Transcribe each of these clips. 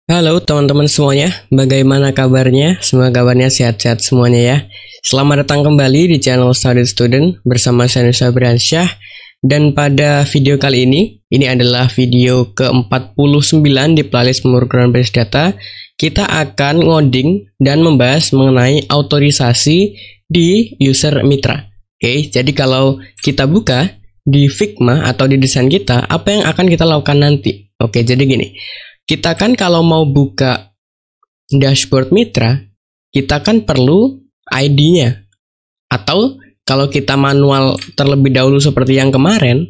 Halo teman-teman semuanya, bagaimana kabarnya? Semoga kabarnya sehat-sehat semuanya ya. Selamat datang kembali di channel Study Student bersama saya Nusa Briansyah. Dan pada video kali ini adalah video ke-49 di playlist pemrograman base data. Kita akan ngoding dan membahas mengenai otorisasi di user Mitra. Oke, jadi kalau kita buka di Figma atau di desain kita, apa yang akan kita lakukan nanti? Oke, jadi gini. Kita kan kalau mau buka dashboard Mitra, kita kan perlu ID-nya. Atau kalau kita manual terlebih dahulu seperti yang kemarin,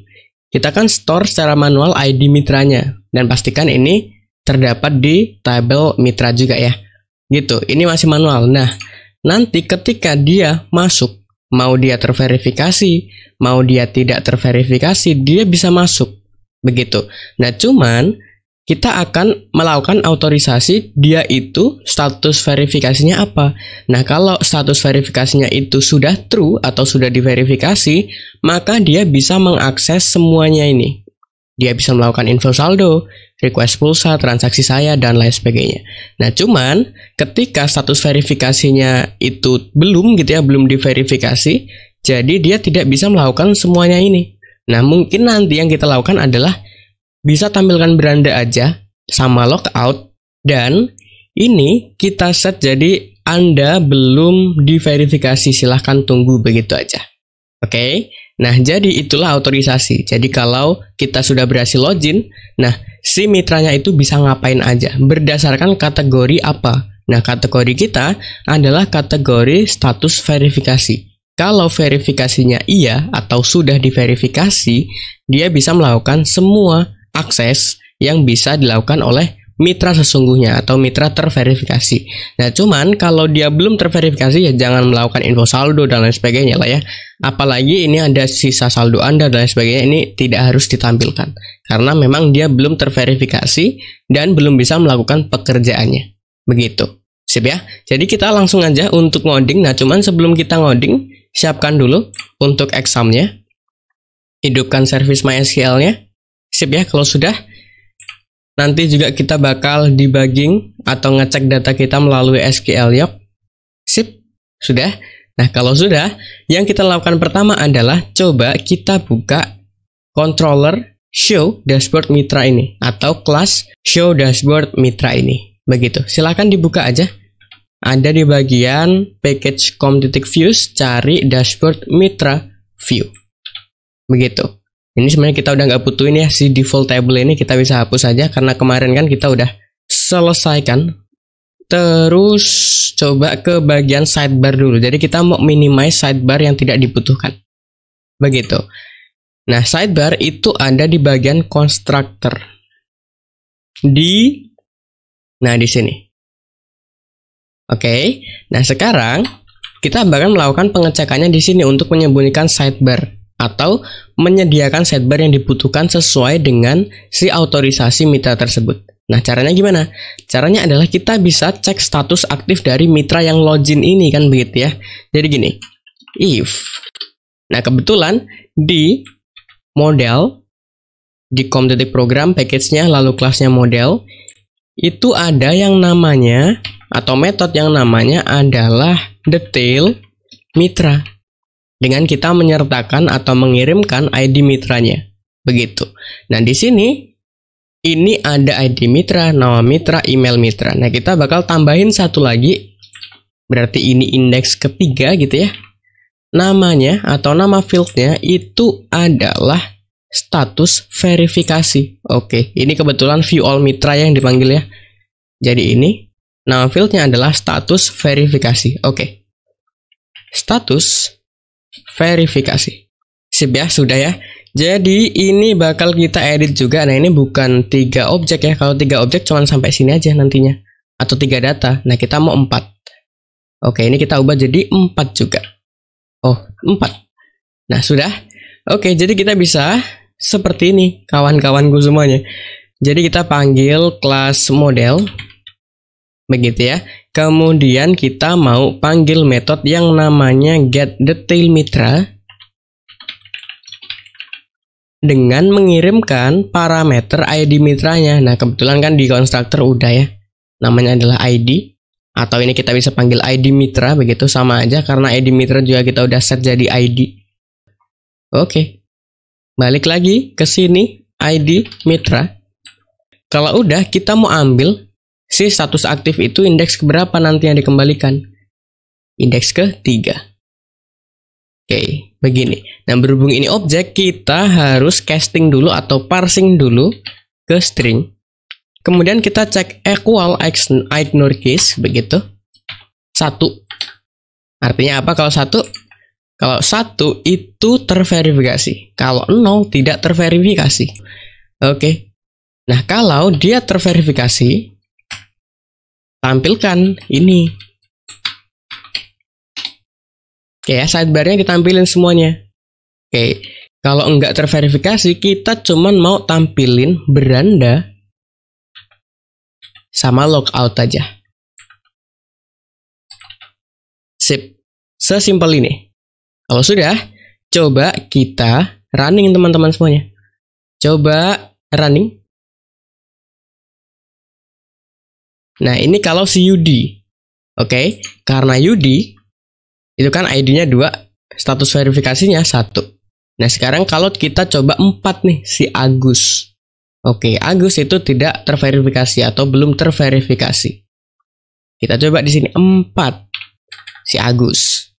kita kan store secara manual ID Mitranya. Dan pastikan ini terdapat di tabel Mitra juga ya. Gitu, ini masih manual. Nah, nanti ketika dia masuk, mau dia terverifikasi, mau dia tidak terverifikasi, dia bisa masuk. Begitu. Nah, cuman kita akan melakukan otorisasi dia itu status verifikasinya apa. Nah, kalau status verifikasinya itu sudah true atau sudah diverifikasi, maka dia bisa mengakses semuanya ini. Dia bisa melakukan info saldo, request pulsa, transaksi saya, dan lain sebagainya. Nah, cuman ketika status verifikasinya itu belum belum diverifikasi, jadi dia tidak bisa melakukan semuanya ini. Nah, mungkin nanti yang kita lakukan adalah bisa tampilkan beranda aja sama logout, dan ini kita set jadi Anda belum diverifikasi, silahkan tunggu, begitu aja. Oke, nah jadi itulah otorisasi. Jadi kalau kita sudah berhasil login, nah si mitranya itu bisa ngapain aja berdasarkan kategori apa. Nah, kategori kita adalah kategori status verifikasi. Kalau verifikasinya iya atau sudah diverifikasi, dia bisa melakukan semua akses yang bisa dilakukan oleh mitra sesungguhnya atau mitra terverifikasi. Nah, cuman kalau dia belum terverifikasi ya jangan melakukan info saldo dan lain sebagainya lah ya. Apalagi ini ada sisa saldo Anda dan lain sebagainya, ini tidak harus ditampilkan karena memang dia belum terverifikasi dan belum bisa melakukan pekerjaannya. Begitu. Sip ya. Jadi kita langsung aja untuk ngoding. Nah, cuman sebelum kita ngoding, siapkan dulu untuk examnya. Hidupkan service MySQL-nya. Sip ya, kalau sudah, nanti juga kita bakal debugging atau ngecek data kita melalui SQL Yoke. Sip, sudah. Nah, kalau sudah, yang kita lakukan pertama adalah coba kita buka controller show dashboard mitra ini atau kelas show dashboard mitra ini. Begitu. Silahkan dibuka aja. Ada di bagian package com.views, cari dashboard mitra view. Begitu. Ini sebenarnya kita udah nggak butuhin ya, si default table ini kita bisa hapus aja karena kemarin kan kita udah selesaikan. Terus coba ke bagian sidebar dulu. Jadi kita mau minimize sidebar yang tidak dibutuhkan. Begitu. Nah, sidebar itu ada di bagian constructor. Di sini. Oke. Nah, sekarang kita bakal melakukan pengecekannya di sini untuk menyembunyikan sidebar atau menyediakan sidebar yang dibutuhkan sesuai dengan si otorisasi mitra tersebut. Nah, caranya gimana? Caranya adalah kita bisa cek status aktif dari mitra yang login ini kan, begitu ya. Jadi gini, if. Nah, kebetulan di model, di com.program package-nya lalu kelasnya model, itu ada yang namanya atau metode yang namanya adalah detail mitra. Dengan kita menyertakan atau mengirimkan ID mitranya. Begitu. Nah, di sini ini ada ID mitra, nama mitra, email mitra. Nah, kita bakal tambahin satu lagi. Berarti ini indeks ketiga gitu ya. Namanya atau nama fieldnya itu adalah status verifikasi. Oke, ini kebetulan view all mitra yang dipanggil ya. Jadi ini nama fieldnya adalah status verifikasi. Oke. Status verifikasi. Sip ya, sudah ya. Jadi ini bakal kita edit juga. Nah, ini bukan 3 objek ya. Kalau 3 objek cuma sampai sini aja nantinya. Atau 3 data. Nah, kita mau 4. Oke, ini kita ubah jadi 4 juga. Oh, 4. Nah, sudah. Oke, jadi kita bisa seperti ini kawan-kawanku semuanya. Jadi kita panggil kelas model. Begitu ya. Kemudian kita mau panggil metode yang namanya getDetailMitra dengan mengirimkan parameter ID mitranya. Nah, kebetulan kan di konstruktor udah ya. namanya adalah ID, atau ini kita bisa panggil ID Mitra, begitu, sama aja karena ID Mitra juga kita udah set jadi ID. Oke, balik lagi ke sini, ID Mitra. Kalau udah, kita mau ambil si status aktif itu indeks keberapa nanti yang dikembalikan. Indeks ke-3. Oke, begini. Nah, berhubung ini objek, kita harus casting dulu atau parsing dulu ke string. Kemudian kita cek equal ignore case, begitu. 1. Artinya apa kalau 1? Kalau 1 itu terverifikasi. Kalau 0 tidak terverifikasi. Oke. Nah, kalau dia terverifikasi, tampilkan ini. Oke ya, sidebarnya ditampilin semuanya. Oke. Kalau enggak terverifikasi, kita cuman mau tampilin beranda sama logout aja. Sip. Sesimpel ini. Kalau sudah, coba kita running teman-teman semuanya. Coba running. Nah, ini kalau si Yudi. Oke, karena Yudi itu kan ID-nya 2, status verifikasinya 1. Nah, sekarang kalau kita coba 4 nih, si Agus. Oke, Agus itu tidak terverifikasi atau belum terverifikasi. Kita coba di sini 4, si Agus.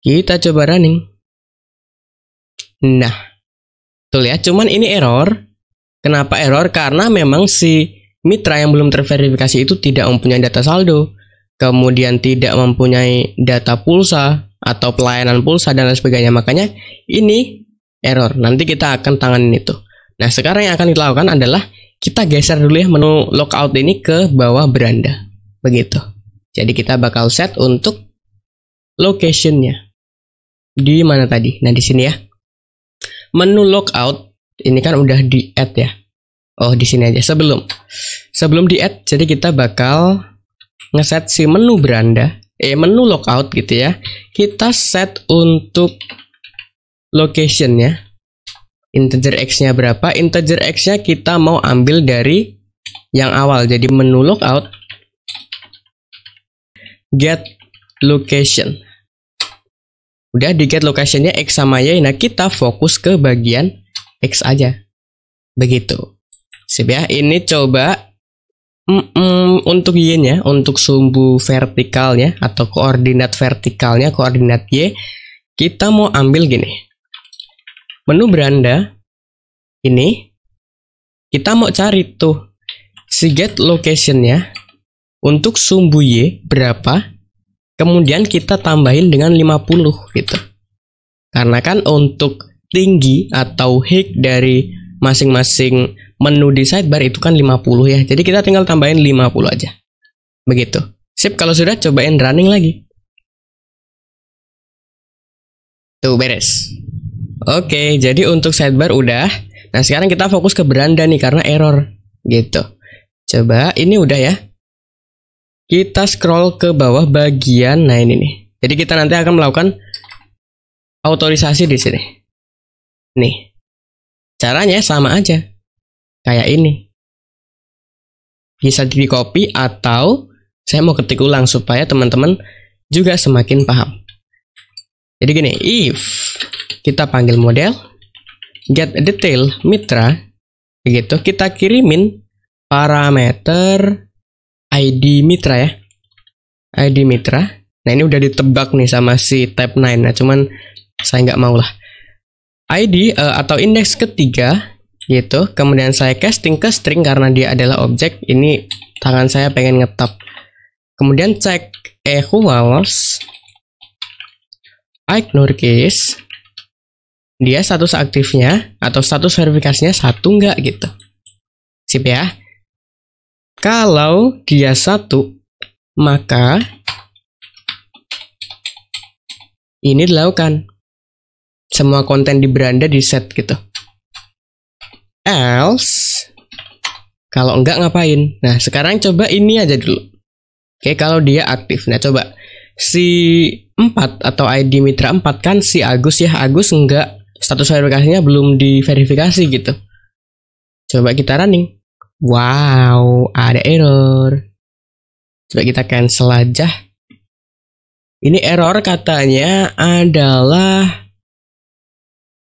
Kita coba running. Nah, betul ya, cuman ini error. Kenapa error? Karena memang si mitra yang belum terverifikasi itu tidak mempunyai data saldo, kemudian tidak mempunyai data pulsa atau pelayanan pulsa dan lain sebagainya. Makanya ini error. Nanti kita akan tanganin itu. Nah, sekarang yang akan kita lakukan adalah kita geser dulu ya menu logout ini ke bawah beranda. Begitu. Jadi kita bakal set untuk location-nya. Di mana tadi? Nah, di sini ya. Menu logout ini kan udah di-add ya. Oh, di sini aja. Sebelum di-add, jadi kita bakal ngeset si menu beranda, menu logout gitu ya. Kita set untuk location-nya. Integer X-nya berapa? Integer X-nya kita mau ambil dari yang awal. Jadi menu logout get location. Udah di get location-nya X sama Y. Nah, kita fokus ke bagian X aja. Begitu. Sip ya. Ini coba untuk Y-nya, untuk sumbu vertikalnya atau koordinat vertikalnya, koordinat Y, kita mau ambil gini. Menu beranda ini kita mau cari tuh si get location-nya untuk sumbu Y berapa, kemudian kita tambahin dengan 50 gitu. Karena kan untuk tinggi atau height dari masing-masing menu di sidebar itu kan 50 ya. Jadi kita tinggal tambahin 50 aja. Begitu. Sip, kalau sudah cobain running lagi. Tuh, beres. Oke, jadi untuk sidebar udah. Nah, sekarang kita fokus ke beranda nih karena error gitu. Coba, ini udah ya. Kita scroll ke bawah bagian, nah ini nih. Jadi kita nanti akan melakukan otorisasi di sini. Nih. Caranya sama aja. Kayak ini. Bisa di copy atau saya mau ketik ulang supaya teman-teman juga semakin paham. Jadi gini, if kita panggil model get detail mitra, begitu kita kirimin parameter ID mitra ya, ID mitra. Nah, ini udah ditebak nih sama si type 9. Nah, cuman saya nggak mau lah. ID atau indeks ketiga gitu. Kemudian saya casting ke string karena dia adalah objek. Ini tangan saya pengen ngetop. Kemudian cek equals ignore case. Dia status aktifnya atau status verifikasinya 1 enggak gitu. Sip ya. Kalau dia 1, maka ini dilakukan. Semua konten di beranda di set gitu. Else, kalau enggak ngapain? Nah, sekarang coba ini aja dulu. Oke, kalau dia aktif. Nah, coba si 4 atau ID mitra 4 kan si Agus ya. Agus enggak, status verifikasinya belum diverifikasi gitu. Coba kita running. Wow, ada error. Coba kita cancel aja. Ini error katanya adalah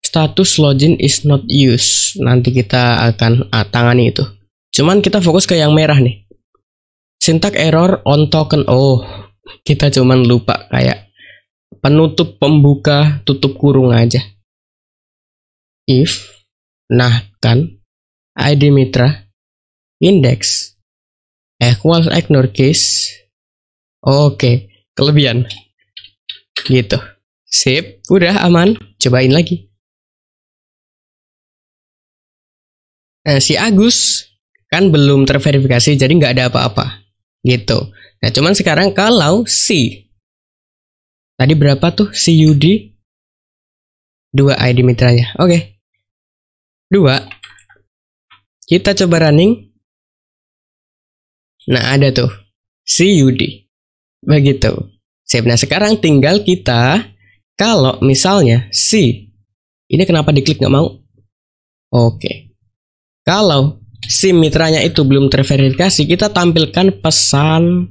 status login is not used. Nanti kita akan tangani itu. Cuman kita fokus ke yang merah nih. Syntax error on token. Oh, kita cuman lupa kayak penutup, pembuka, tutup kurung aja. If, nah kan, ID mitra, index, equals ignore case. Oke, kelebihan. Gitu. Sip, udah aman. Cobain lagi. Nah, si Agus kan belum terverifikasi, jadi nggak ada apa-apa. Gitu. Nah, cuman sekarang kalau si tadi berapa tuh si Yudi? 2 ID mitranya. Oke. 2. Kita coba running. Nah, ada tuh si Yudi. Begitu. Sip. Nah, sekarang tinggal kita kalau misalnya si ini kenapa diklik nggak mau? Oke. Kalau si mitranya itu belum terverifikasi, kita tampilkan pesan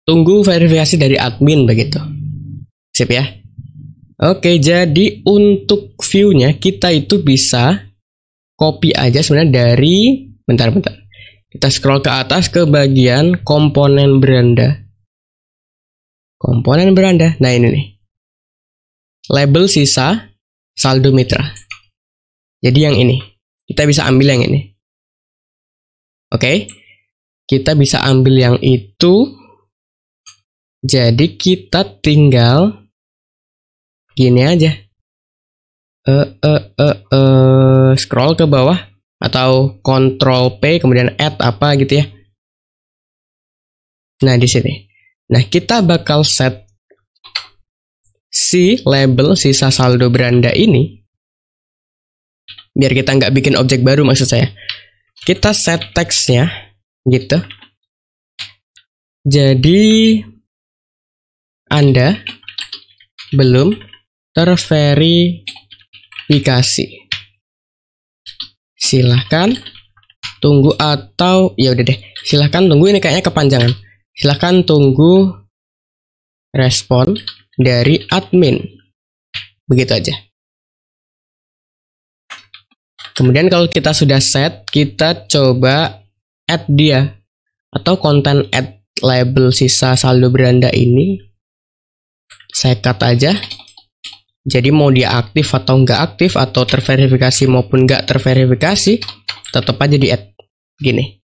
tunggu verifikasi dari admin begitu. Sip ya. Oke, jadi untuk view-nya kita itu bisa copy aja sebenarnya dari bentar. Kita scroll ke atas ke bagian komponen beranda. Komponen beranda. Nah, ini nih. Label sisa saldo mitra. Jadi yang ini. Kita bisa ambil yang ini. Oke. Kita bisa ambil yang itu. Jadi kita tinggal gini aja. Scroll ke bawah atau Ctrl P kemudian add apa gitu ya. Nah, di sini. Nah, kita bakal set si label sisa saldo beranda ini. Biar kita nggak bikin objek baru maksud saya. Kita set teksnya gitu. Jadi Anda belum terverifikasi. Silahkan tunggu atau ya udah deh. Silahkan tunggu, ini kayaknya kepanjangan. Silahkan tunggu respon dari admin. Begitu aja. Kemudian kalau kita sudah set, kita coba add dia atau konten add label sisa saldo beranda ini. Saya cut aja. Jadi mau dia aktif atau nggak aktif, atau terverifikasi maupun nggak terverifikasi, tetap aja di add. Gini.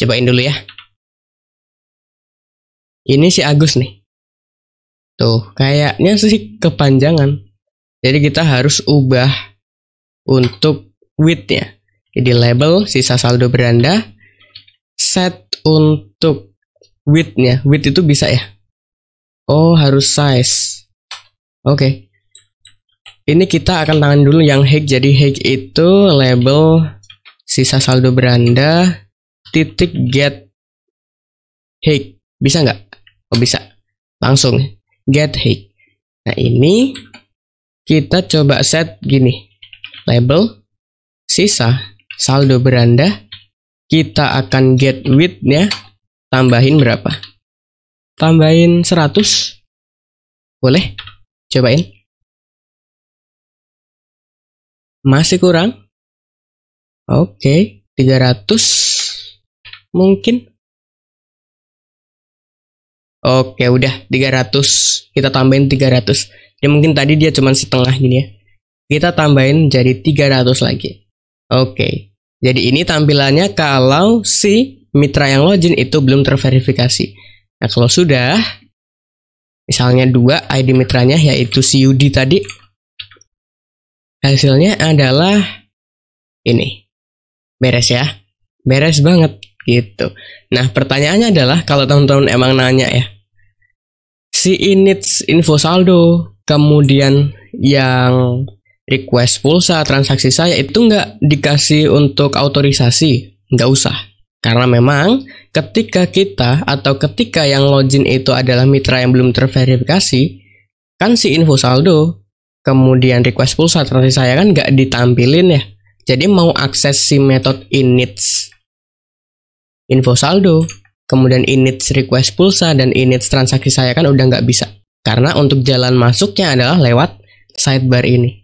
Cobain dulu ya. Ini si Agus nih. Tuh, kayaknya sih kepanjangan. Jadi kita harus ubah untuk width-nya. Jadi label sisa saldo beranda, set untuk width-nya. Width itu bisa ya? Oh, harus size. Oke. Ini kita akan tangan dulu yang height. Jadi height itu label sisa saldo beranda titik get height. Bisa nggak? Oh, bisa. Langsung get height. Nah, ini kita coba set gini. Label sisa saldo beranda, kita akan get width-nya tambahin berapa? Tambahin 100. Boleh? Cobain. Masih kurang? Oke, 300 mungkin. Oke, udah 300. Kita tambahin 300. Ya mungkin tadi dia cuma setengah gini ya. Kita tambahin jadi 300 lagi. Oke. Jadi ini tampilannya kalau si mitra yang login itu belum terverifikasi. Nah, kalau sudah, misalnya 2 ID mitranya yaitu si Yudi tadi, hasilnya adalah ini. Beres ya. Beres banget gitu. Nah, pertanyaannya adalah kalau teman-teman emang nanya ya, si init info saldo, kemudian yang request pulsa transaksi saya itu nggak dikasih untuk otorisasi, nggak usah. Karena memang ketika kita atau ketika yang login itu adalah mitra yang belum terverifikasi, kan si info saldo, kemudian request pulsa transaksi saya kan nggak ditampilin ya. Jadi mau akses si metode inits info saldo, kemudian inits request pulsa, dan inits transaksi saya kan udah nggak bisa. Karena untuk jalan masuknya adalah lewat sidebar ini.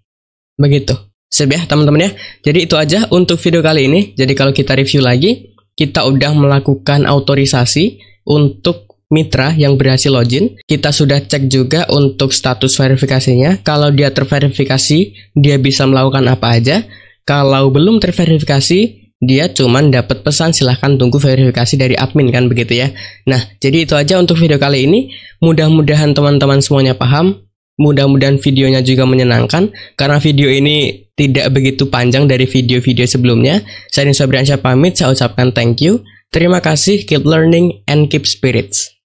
Begitu. Sip ya teman-teman ya. Jadi itu aja untuk video kali ini. Jadi kalau kita review lagi, kita udah melakukan otorisasi untuk mitra yang berhasil login. Kita sudah cek juga untuk status verifikasinya. Kalau dia terverifikasi, dia bisa melakukan apa aja. Kalau belum terverifikasi, dia cuman dapat pesan silahkan tunggu verifikasi dari admin kan begitu ya. Nah, jadi itu aja untuk video kali ini. Mudah-mudahan teman-teman semuanya paham. Mudah-mudahan videonya juga menyenangkan. Karena video ini tidak begitu panjang dari video-video sebelumnya. Saya Nisa Briansyah pamit, saya ucapkan thank you. Terima kasih, keep learning and keep spirits.